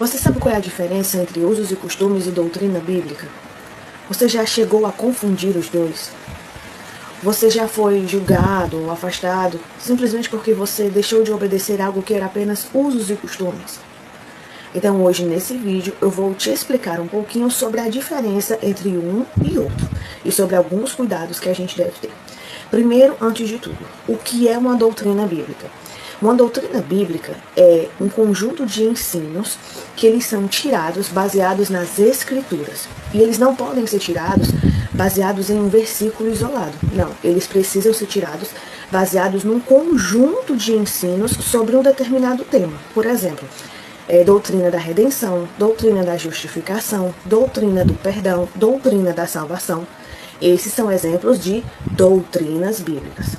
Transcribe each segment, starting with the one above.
Você sabe qual é a diferença entre usos e costumes e doutrina bíblica? Você já chegou a confundir os dois? Você já foi julgado ou afastado simplesmente porque você deixou de obedecer algo que era apenas usos e costumes? Então hoje nesse vídeo eu vou te explicar um pouquinho sobre a diferença entre um e outro e sobre alguns cuidados que a gente deve ter. Primeiro, antes de tudo, o que é uma doutrina bíblica? Uma doutrina bíblica é um conjunto de ensinos que eles são tirados baseados nas escrituras. E eles não podem ser tirados baseados em um versículo isolado. Não, eles precisam ser tirados baseados num conjunto de ensinos sobre um determinado tema. Por exemplo, doutrina da redenção, doutrina da justificação, doutrina do perdão, doutrina da salvação. Esses são exemplos de doutrinas bíblicas.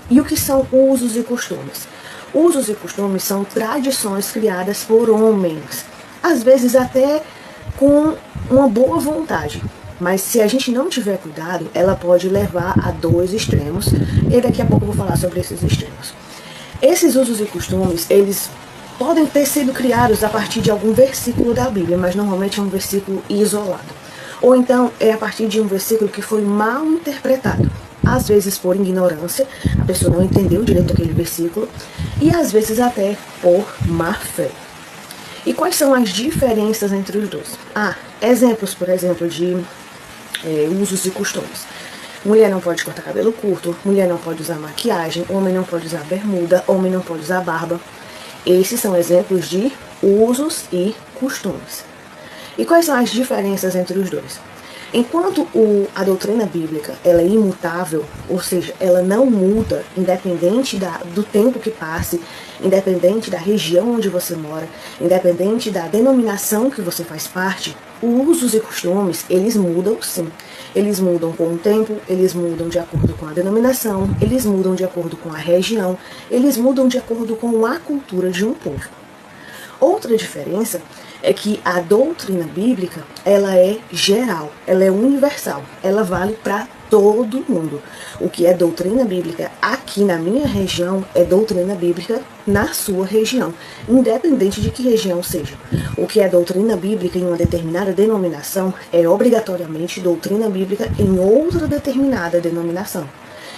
E o que são usos e costumes? Usos e costumes são tradições criadas por homens, às vezes até com uma boa vontade, mas se a gente não tiver cuidado, ela pode levar a dois extremos, e daqui a pouco eu vou falar sobre esses extremos. Esses usos e costumes, eles podem ter sido criados a partir de algum versículo da Bíblia, mas normalmente é um versículo isolado. Ou então é a partir de um versículo que foi mal interpretado. Às vezes por ignorância, a pessoa não entendeu direito aquele versículo, e às vezes até por má fé. E quais são as diferenças entre os dois? Exemplos, por exemplo, de usos e costumes. Mulher não pode cortar cabelo curto, mulher não pode usar maquiagem, homem não pode usar bermuda, homem não pode usar barba. Esses são exemplos de usos e costumes. E quais são as diferenças entre os dois? Enquanto a doutrina bíblica ela é imutável, ou seja, ela não muda, independente do tempo que passe, independente da região onde você mora, independente da denominação que você faz parte, os usos e costumes, eles mudam sim. Eles mudam com o tempo, eles mudam de acordo com a denominação, eles mudam de acordo com a região, eles mudam de acordo com a cultura de um povo. Outra diferença é que a doutrina bíblica, ela é geral, ela é universal, ela vale para todo mundo. O que é doutrina bíblica aqui na minha região é doutrina bíblica na sua região, independente de que região seja. O que é doutrina bíblica em uma determinada denominação é obrigatoriamente doutrina bíblica em outra determinada denominação.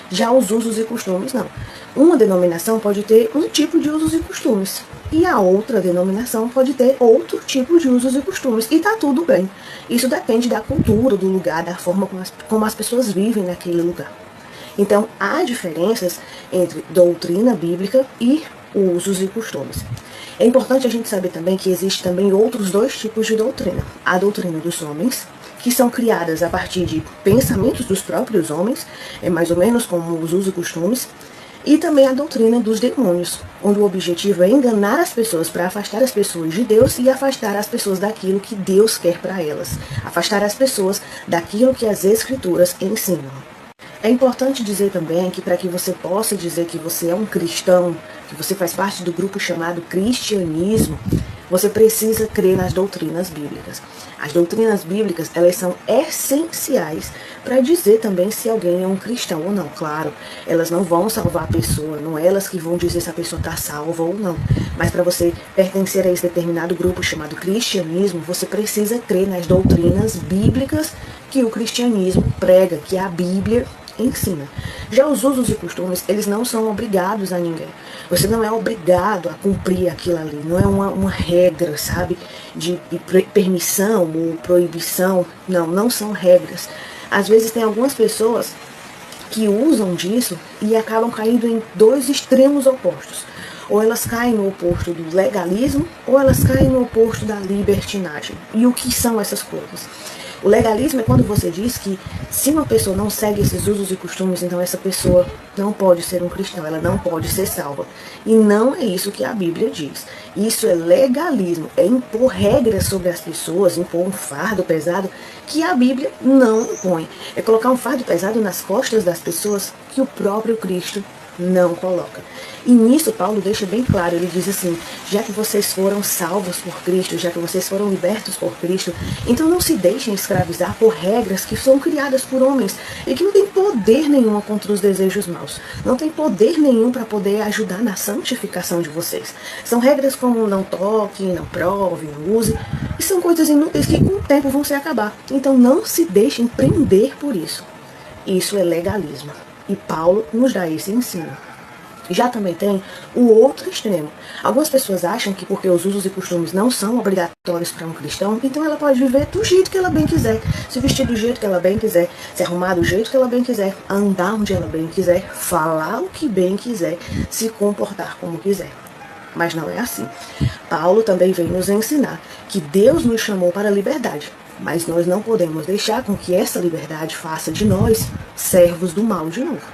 Já os usos e costumes, não. Uma denominação pode ter um tipo de usos e costumes, e a outra denominação pode ter outro tipo de usos e costumes, e tá tudo bem. Isso depende da cultura, do lugar, da forma como as pessoas vivem naquele lugar. Então, há diferenças entre doutrina bíblica e usos e costumes. É importante a gente saber também que existe também outros dois tipos de doutrina. A doutrina dos homens, que são criadas a partir de pensamentos dos próprios homens, é mais ou menos como os usos e costumes, e também a doutrina dos demônios, onde o objetivo é enganar as pessoas para afastar as pessoas de Deus e afastar as pessoas daquilo que Deus quer para elas, afastar as pessoas daquilo que as Escrituras ensinam. É importante dizer também que para que você possa dizer que você é um cristão, que você faz parte do grupo chamado cristianismo, você precisa crer nas doutrinas bíblicas. As doutrinas bíblicas, elas são essenciais para dizer também se alguém é um cristão ou não. Claro, elas não vão salvar a pessoa, não é elas que vão dizer se a pessoa está salva ou não. Mas para você pertencer a esse determinado grupo chamado cristianismo, você precisa crer nas doutrinas bíblicas que o cristianismo prega, que a Bíblia ensina. Já os usos e costumes, eles não são obrigados a ninguém. Você não é obrigado a cumprir aquilo ali. Não é uma regra, sabe, de permissão ou proibição. Não são regras. Às vezes tem algumas pessoas que usam disso e acabam caindo em dois extremos opostos. Ou elas caem no oposto do legalismo, ou elas caem no oposto da libertinagem. E o que são essas coisas? O legalismo é quando você diz que se uma pessoa não segue esses usos e costumes, então essa pessoa não pode ser um cristão, ela não pode ser salva. E não é isso que a Bíblia diz. Isso é legalismo, é impor regras sobre as pessoas, impor um fardo pesado que a Bíblia não impõe. É colocar um fardo pesado nas costas das pessoas que o próprio Cristo Não coloca. E nisso Paulo deixa bem claro, ele diz assim, já que vocês foram salvos por Cristo, já que vocês foram libertos por Cristo, então não se deixem escravizar por regras que são criadas por homens e que não tem poder nenhum contra os desejos maus. Não tem poder nenhum para poder ajudar na santificação de vocês. São regras como não toque, não prove, não use, e são coisas inúteis que com o tempo vão se acabar. Então não se deixem prender por isso. Isso é legalismo. E Paulo nos dá esse ensino. Já também tem o outro extremo. Algumas pessoas acham que porque os usos e costumes não são obrigatórios para um cristão, então ela pode viver do jeito que ela bem quiser, se vestir do jeito que ela bem quiser, se arrumar do jeito que ela bem quiser, andar onde ela bem quiser, falar o que bem quiser, se comportar como quiser. Mas não é assim. Paulo também vem nos ensinar que Deus nos chamou para a liberdade, mas nós não podemos deixar com que essa liberdade faça de nós servos do mal de novo.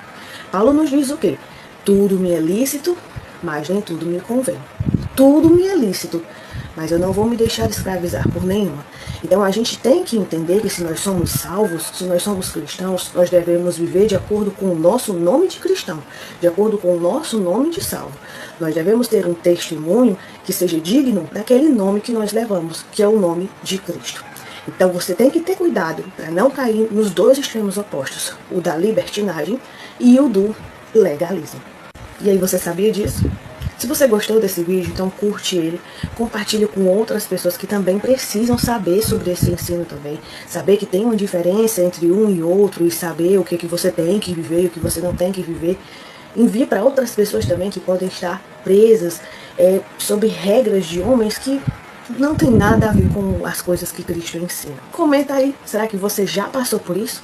Paulo nos diz o quê? Tudo me é lícito, mas nem tudo me convém. Tudo me é lícito, mas eu não vou me deixar escravizar por nenhuma. Então a gente tem que entender que se nós somos salvos, se nós somos cristãos, nós devemos viver de acordo com o nosso nome de cristão, de acordo com o nosso nome de salvo. Nós devemos ter um testemunho que seja digno daquele nome que nós levamos, que é o nome de Cristo. Então você tem que ter cuidado para não cair nos dois extremos opostos, o da libertinagem e o do legalismo. E aí, você sabia disso? Se você gostou desse vídeo, então curte ele, compartilhe com outras pessoas que também precisam saber sobre esse ensino também, saber que tem uma diferença entre um e outro e saber o que você tem que viver e o que você não tem que viver. Envie para outras pessoas também que podem estar presas sobre regras de homens que não tem nada a ver com as coisas que Cristo ensina. Comenta aí, será que você já passou por isso?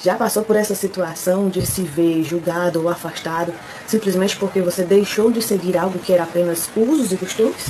Já passou por essa situação de se ver julgado ou afastado simplesmente porque você deixou de seguir algo que era apenas usos e costumes?